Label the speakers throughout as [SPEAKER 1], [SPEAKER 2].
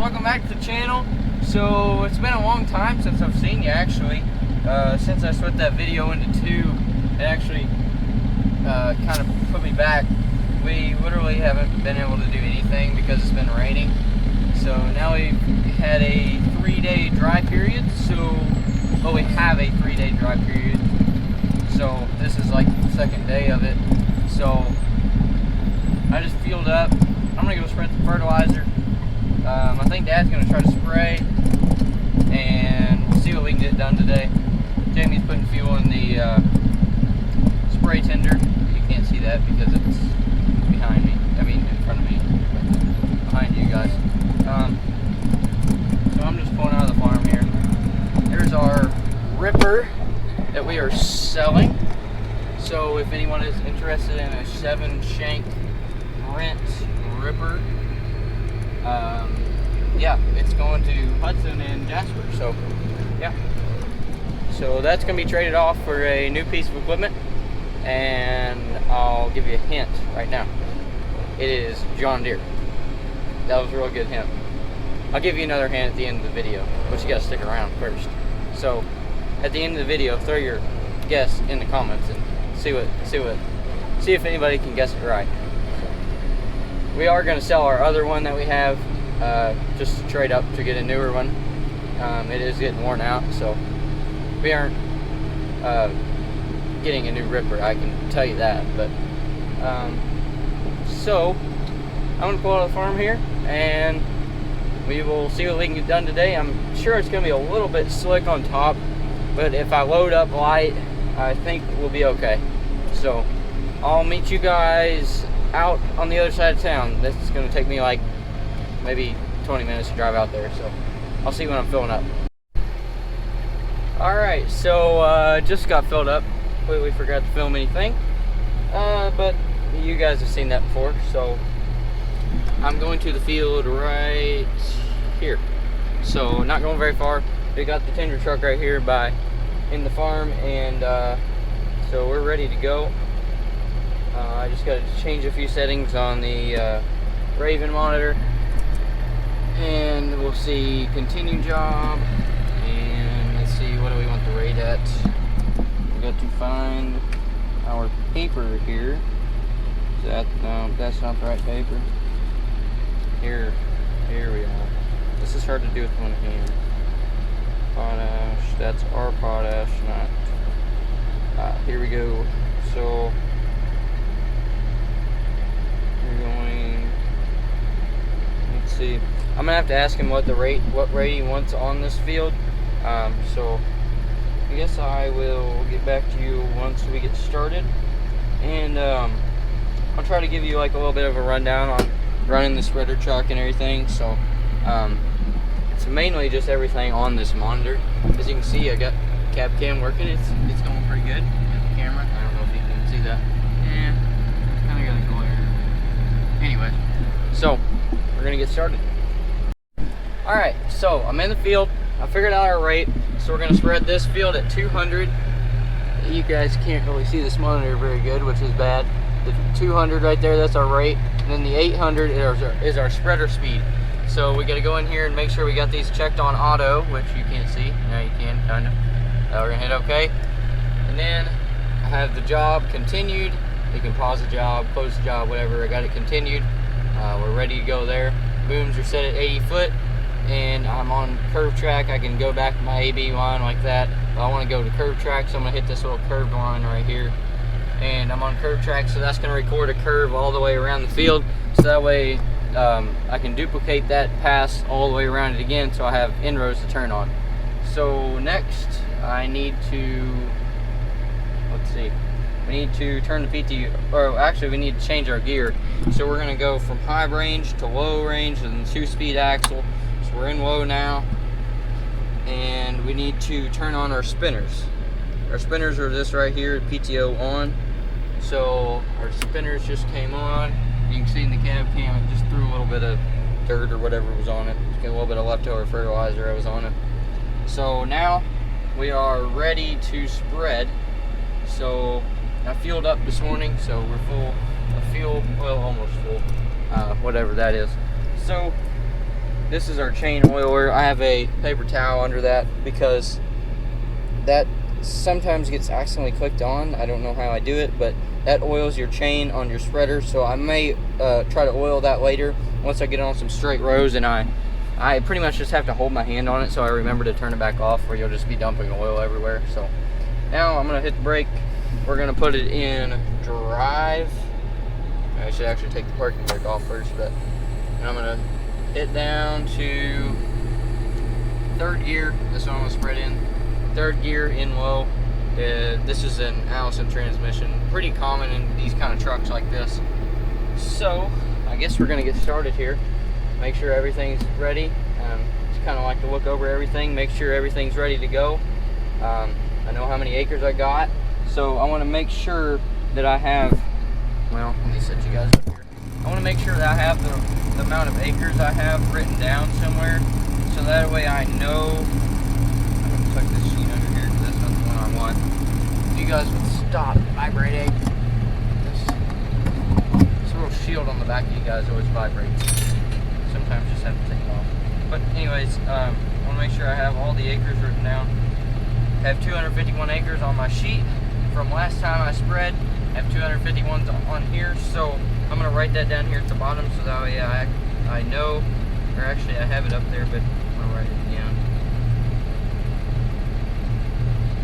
[SPEAKER 1] welcome back to the channel. So it's been a long time since I've seen you actually. Since I split that video into two, it actually kind of put me back. We literally haven't been able to do anything because it's been raining. So now we've had a 3-day dry period. We have a 3-day dry period. So this is like the second day of it. So I just fueled up. I'm gonna go spread some fertilizer. I think Dad's gonna try to spray, and we'll see what we can get done today. Jamie's putting fuel in the spray tender. You can't see that because it's behind me. I mean, in front of me, behind you guys. So I'm just pulling out of the farm here. Here's our ripper that we are selling. So if anyone is interested in a 7-shank Brent ripper, yeah, it's going to Hudson and Jasper. So yeah, so that's going to be traded off for a new piece of equipment, and I'll give you a hint right now. It is John Deere. That was a real good hint. I'll give you another hint at the end of the video, but you got to stick around first. So at the end of the video, throw your guess in the comments and see if anybody can guess it right. We are going to sell our other one that we have, just to trade up to get a newer one. It is getting worn out, so we aren't getting a new ripper, I can tell you that. But so I'm going to pull out of the farm here, and we will see what we can get done today. I'm sure it's going to be a little bit slick on top, but if I load up light, I think we'll be okay. So I'll meet you guys out on the other side of town. This is going to take me like maybe 20 minutes to drive out there, so I'll see when I'm filling up. Alright, so just got filled up. Completely forgot to film anything, but you guys have seen that before. So I'm going to the field right here, so not going very far. We got the tender truck right here in the farm, and so we're ready to go. I just got to change a few settings on the Raven monitor, and we'll see continue job, and let's see, what do we want the rate at. We got to find our paper here. Is that, no, that's not the right paper. Here we are. This is hard to do with one hand. Potash, that's our potash, not. Here we go. So we're going, let's see. I'm gonna have to ask him what rate he wants on this field. So I guess I will get back to you once we get started, and I'll try to give you like a little bit of a rundown on running the spreader truck and everything. So it's mainly just everything on this monitor. As you can see, I got cab cam working. It's going pretty good. Got the camera. I don't know if you can see that. Yeah, kind of got a glare. Anyway, so we're gonna get started. All right, so I'm in the field. I figured out our rate, so we're gonna spread this field at 200. You guys can't really see this monitor very good, which is bad. The 200 right there, that's our rate, and then the 800 is our spreader speed. So we got to go in here and make sure we got these checked on auto, which you can't see. Now you can, kind of. We're gonna hit OK, and then I have the job continued. You can pause the job, close the job, whatever. I got it continued. We're ready to go there. Booms are set at 80 foot, and I'm on curve track. I can go back to my AB line like that, but I want to go to curve track, so I'm gonna hit this little curved line right here. And I'm on curve track, so that's going to record a curve all the way around the field, so that way I can duplicate that pass all the way around it again, so I have inroads to turn on. So next I need to, let's see, we need to turn the PT, or actually we need to change our gear. So we're going to go from high range to low range and 2-speed axle. So we're in low now, and we need to turn on our spinners. Our spinners are this right here, PTO on. So our spinners just came on. You can see in the cab cam, it just threw a little bit of dirt or whatever was on it. Just got a little bit of leftover fertilizer that was on it. So now we are ready to spread. So I fueled up this morning, so we're full of fuel. Well, almost full, whatever that is. So this is our chain oiler. I have a paper towel under that because that sometimes gets accidentally clicked on. I don't know how I do it, but that oils your chain on your spreader. So I may try to oil that later once I get on some straight rows, and I pretty much just have to hold my hand on it so I remember to turn it back off, or you'll just be dumping oil everywhere. So now I'm gonna hit the brake. We're gonna put it in drive. I should actually take the parking brake off first, but I'm gonna hit down to third gear. This one I'm gonna spread in. Third gear in low. This is an Allison transmission, pretty common in these kind of trucks like this. So I guess we're gonna get started here. Make sure everything's ready. Just kind of like to look over everything, make sure everything's ready to go. I know how many acres I got, so I want to make sure that I have, well, let me set you guys up here. I want to make sure that I have the amount of acres I have written down somewhere, so that way I know. I'm going to tuck this sheet under here because that's not the one I want. If you guys would stop vibrating. This little shield on the back of you guys always vibrates. Sometimes just have to take it off. But anyways, I want to make sure I have all the acres written down. I have 251 acres on my sheet from last time I spread. I have 251 on here, so I'm going to write that down here at the bottom so that way I know, or actually I have it up there, but I'm going to write it down.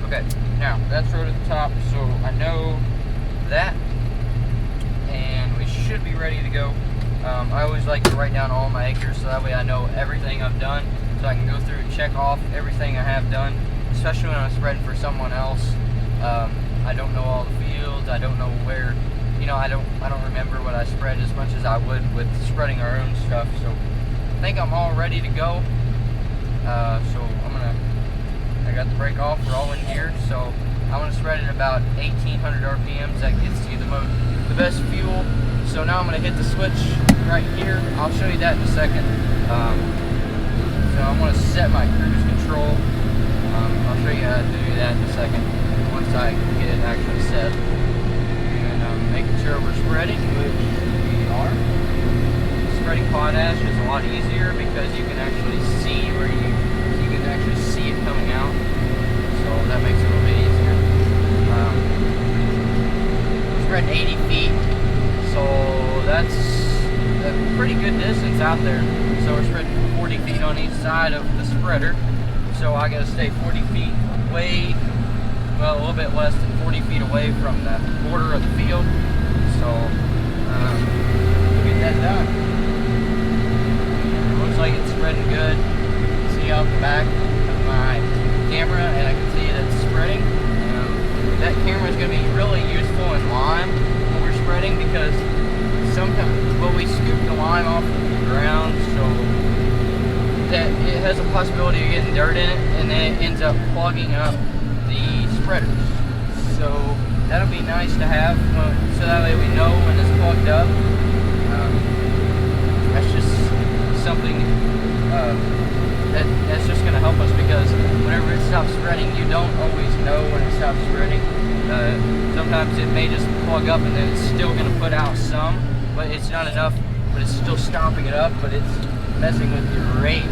[SPEAKER 1] Okay, now that's wrote at the top, so I know that, and we should be ready to go. I always like to write down all my acres so that way I know everything I've done, so I can go through and check off everything I have done, especially when I'm spreading for someone else. I don't know all the fields, I don't know where, you know, I don't remember what I spread as much as I would with spreading our own stuff. So I think I'm all ready to go. So I got the brake off, we're all in gear, so I want to spread it about 1800 RPMs. That gets you the best fuel. So now I'm going to hit the switch right here. I'll show you that in a second. So I want to set my cruise control. I'll show you how to do that in a second once I get it actually set. And making sure we're spreading, which we are. Spreading potash is a lot easier because you can actually see where you can actually see it coming out. So that makes it a little bit easier. Spreading 80 feet. So that's a pretty good distance out there. So we're spreading 40 feet on each side of the spreader. So I gotta stay 40 feet away, well, a little bit less than 40 feet away from the border of the field. So we'll get that done. It looks like it's spreading good. You can see out the back of my camera, and I can see that it's spreading. That camera is gonna be really useful in lime when we're spreading, because sometimes, well, we scoop the lime off the ground, so that it has a possibility of getting dirt in it, and then it ends up clogging up the spreaders. So that'll be nice to have, so that way we know when it's clogged up. That's just something that's just going to help us, because whenever it stops spreading, you don't always know when it stops spreading. Sometimes it may just plug up and then it's still going to put out some, but it's not enough, but it's still stopping it up, but it's messing with your rate.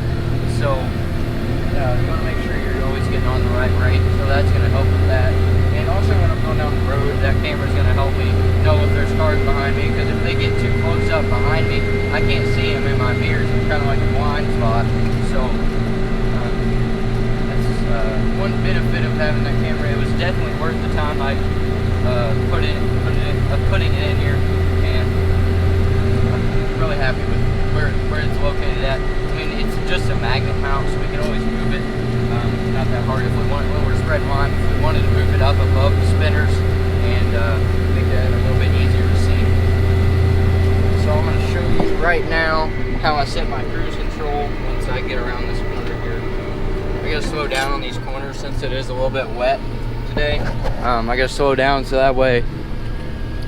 [SPEAKER 1] So you want to make sure you're always getting on the right rate, so that's going to help with that. And also when I'm going down the road, that camera's going to help me know if there's cars behind me, because if they get too close up behind me, I can't see them in my mirrors. It's kind of like a blind spot. So that's one benefit of having that camera. It was definitely worth the time I putting it in here, and I'm really happy with where it's located at. I mean, it's just a magnet mount, so we can always move it. It's not that hard. If we want, when we're spreading lime, if we wanted to move it up above the spinners and make that a little bit easier to see. So I'm going to show you right now how I set my cruise control once I get around this corner here. I got to slow down on these corners since it is a little bit wet today. I got to slow down so that way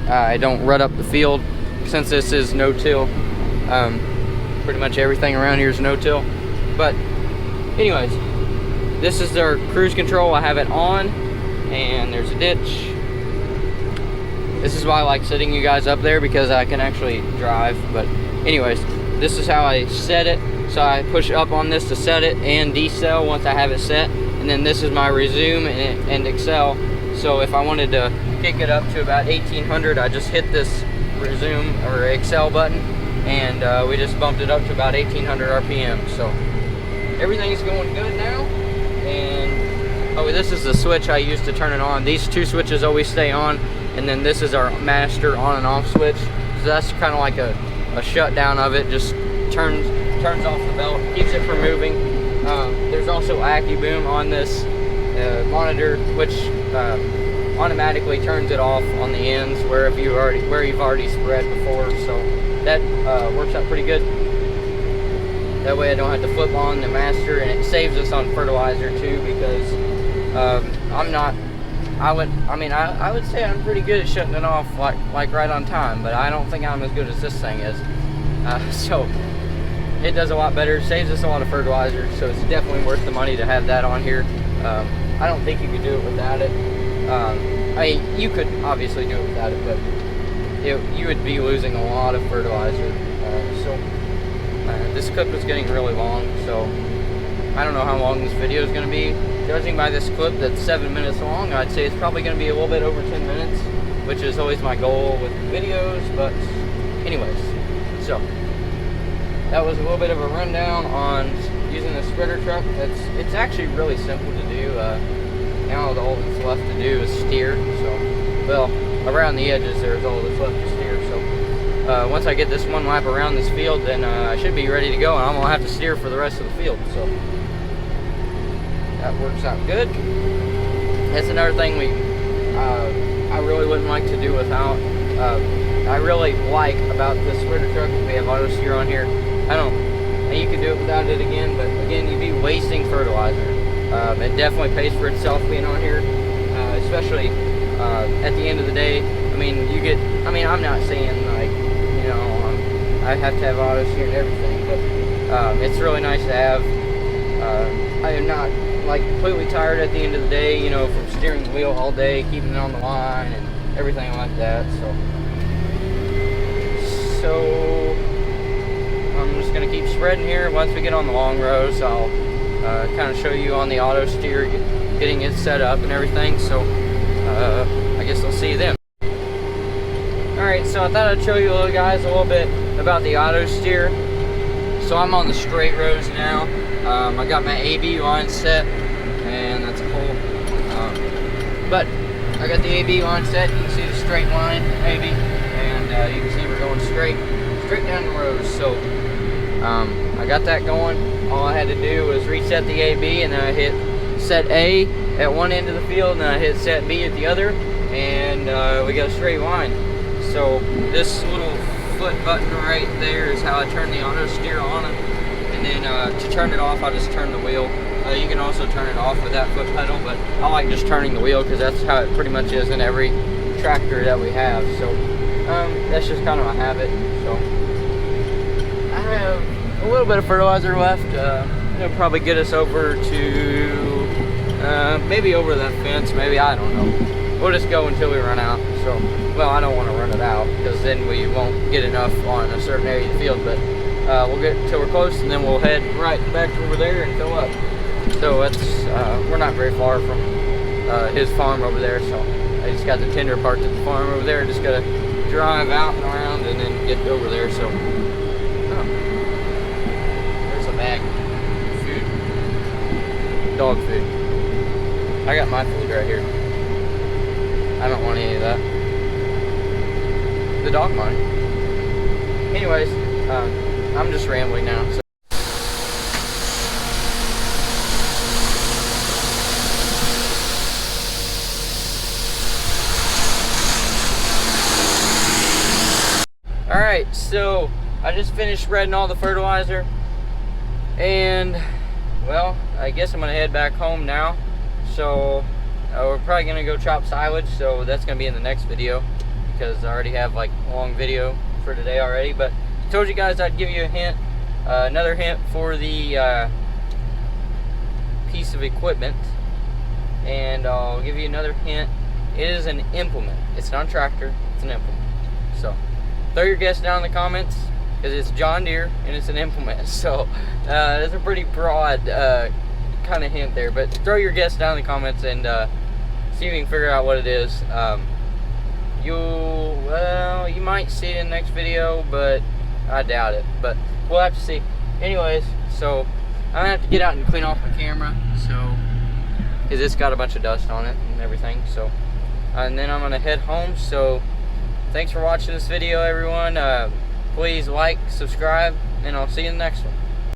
[SPEAKER 1] I don't rut up the field, since this is no-till. Pretty much everything around here is no-till. But anyways, this is our cruise control. I have it on, and there's a ditch. This is why I like sitting you guys up there, because I can actually drive. But anyways, this is how I set it. So I push up on this to set it and decel once I have it set, and then this is my resume and excel. So if I wanted to kick it up to about 1800, I just hit this resume or excel button, and we just bumped it up to about 1800 RPM. So everything's going good now. And oh, this is the switch I use to turn it on. These two switches always stay on, and then this is our master on and off switch. So that's kind of like a shutdown of it. Just turns off the belt, keeps it from moving. There's also AccuBoom on this monitor, which automatically turns it off on the ends where you've already spread before. So that works out pretty good. That way I don't have to flip on the master, and it saves us on fertilizer too, because I would say I'm pretty good at shutting it off like right on time, but I don't think I'm as good as this thing is. So it does a lot better, saves us a lot of fertilizer, so it's definitely worth the money to have that on here. I don't think you could do it without it. I mean, you could obviously do it without it, but you would be losing a lot of fertilizer. This clip is getting really long, so I don't know how long this video is going to be. Judging by this clip that's 7 minutes long, I'd say it's probably going to be a little bit over 10 minutes, which is always my goal with videos. But anyways, so that was a little bit of a rundown on using the spreader truck. It's actually really simple to do. Now all that's left to do is steer. So, well, around the edges there's all that's left to steer. So once I get this one lap around this field, then I should be ready to go, and I'm gonna have to steer for the rest of the field. So that works out good. That's another thing I really wouldn't like to do without. I really like about this spreader truck is we have auto steer on here. You could do it without it again, but again, you'd be wasting fertilizer. It definitely pays for itself being on here, especially at the end of the day. I mean, I'm not saying like, you know, I have to have auto steer and everything, but it's really nice to have. I am not like completely tired at the end of the day, you know, from steering the wheel all day, keeping it on the line and everything like that. So I'm just gonna keep spreading here. Once we get on the long rows, I'll kind of show you on the auto steer, getting it set up and everything. So I guess I'll see you then. Alright, so I thought I'd show you guys a little bit about the auto steer. So I'm on the straight rows now. I got my AB line set, and that's cool. But I got the AB line set. You can see the straight line, AB, and you can see we're going straight down the rows. So I got that going. All I had to do was reset the AB, and then I hit set A at one end of the field, and then I hit set B at the other, and we got a straight line. So this little foot button right there is how I turn the auto steer on it. And then to turn it off, I just turn the wheel. You can also turn it off with that foot pedal, but I like just turning the wheel because that's how it pretty much is in every tractor that we have. So that's just kind of a habit. So I have a little bit of fertilizer left. It'll probably get us over to maybe over that fence. Maybe, I don't know. We'll just go until we run out. So, well, I don't want to run it out because then we won't get enough on a certain area of the field. But we'll get till we're close, and then we'll head right back over there and fill up. So that's we're not very far from his farm over there. So I just got the tender parked at the farm over there. Just gotta drive out and around and then get over there. So there's a bag of food, dog food. I got my food right here. I don't want any of that. The dog mine. Anyways, I'm just rambling now. So. Alright, so I just finished spreading all the fertilizer, and well, I guess I'm gonna head back home now. So we're probably gonna go chop silage, so that's gonna be in the next video because I already have like a long video for today already. But I told you guys I'd give you a hint, another hint for the piece of equipment, and I'll give you another hint. It is an implement. It's not a tractor, it's an implement. So throw your guess down in the comments. because it's John Deere and it's an implement. So that's a pretty broad kind of hint there. But throw your guess down in the comments and see if you can figure out what it is. You might see it in the next video, but I doubt it. But we'll have to see. Anyways, so I'm gonna have to get out and clean off my camera, so because it's got a bunch of dust on it and everything. So and then I'm gonna head home. So thanks for watching this video, everyone. Please like, subscribe, and I'll see you in the next one.